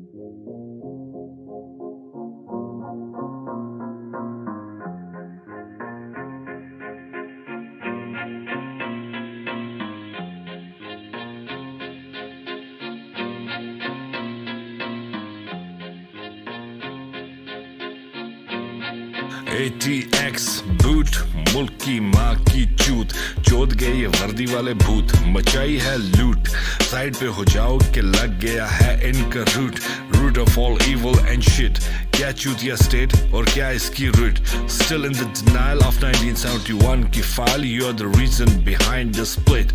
ATX boot मुल्क की माँ की चूत चोद गए ये वर्दी वाले भूत मचाई है लूट साइड पे हो जाओ कि लग गया है इनका root of all evil and shit क्या चूतिया स्टेट और क्या इसकी root still in the denial of 1971 की file you are the reason behind the split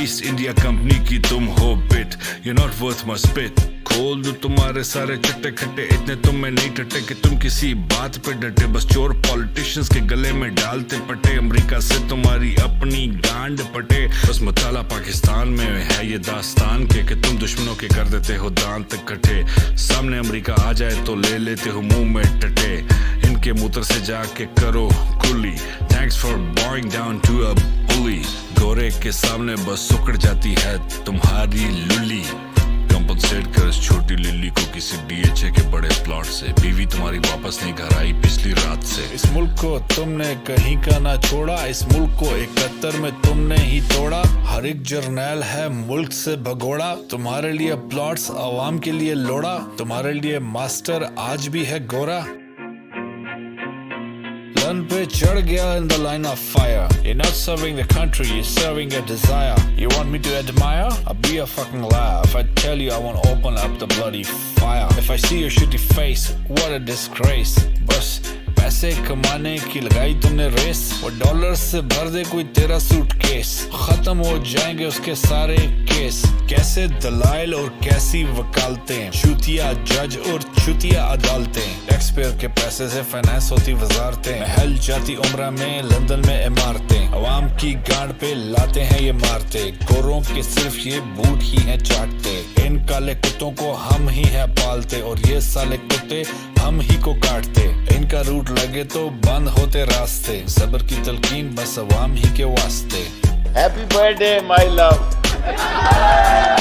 East India Company की तुम हो bit you not worth my spit खोल दो तुम्हारे सारे चट्टे खट्टे इतने तुम में नहीं टटे कि तुम किसी बात पे डटे बस चोर पॉलिटिशियंस के गले में डालते पटे अमेरिका से तुम्हारी अपनी गांड पटे बस मुताला पाकिस्तान में है ये दास्तान के तुम दुश्मनों के कर देते हो दांत कटे सामने अमेरिका आ जाए तो ले लेते हो मुंह में टटे इनके मूत्र से जाके करो कुली thanks for bowing down to a bully गोरे के सामने बस सुकड़ जाती है तुम्हारी लुली कंपनसेट कर इस छोटी लिल्ली को किसी डीएचए के बड़े प्लॉट से बीवी तुम्हारी वापस नहीं घर आई पिछली रात से इस मुल्क को तुमने कहीं का ना छोड़ा इस मुल्क को 71 में तुमने ही तोड़ा हर एक जर्नैल है मुल्क से भगोड़ा तुम्हारे लिए प्लॉट्स आवाम के लिए लोड़ा तुम्हारे लिए मास्टर आज भी है गोरा gun पे चढ़ गया in the line of fire. You're not serving the country, you're serving a desire. You want me to admire? I'll be a fucking liar if I tell you I won't open up the bloody fire. If I see your shitty face, what a disgrace. बस पैसे कमाने की लगाई तुमने race वो dollar से भर दे कोई तेरा सूटकेस खत्म हो जाएंगे उसके सारे केस कैसे दलाइल और कैसी वकालतें चूतिया जज और चूतिया अदालतें टैक्स पेयर के पैसे से फाइनेंस होती वजारतें महल जाती उम्रा में लंदन में इमारतें अवाम की गांड पे लाते हैं ये मारते गोरों के सिर्फ ये बूट ही हैं चाटते इन काले कुत्तों को हम ही है पालते और ये साले कुत्ते हम ही को काटते इनका रूट लगे तो बंद होते रास्ते सब्र की तलकीन बस अवाम ही के वास्ते हैप्पी बर्थडे माय लव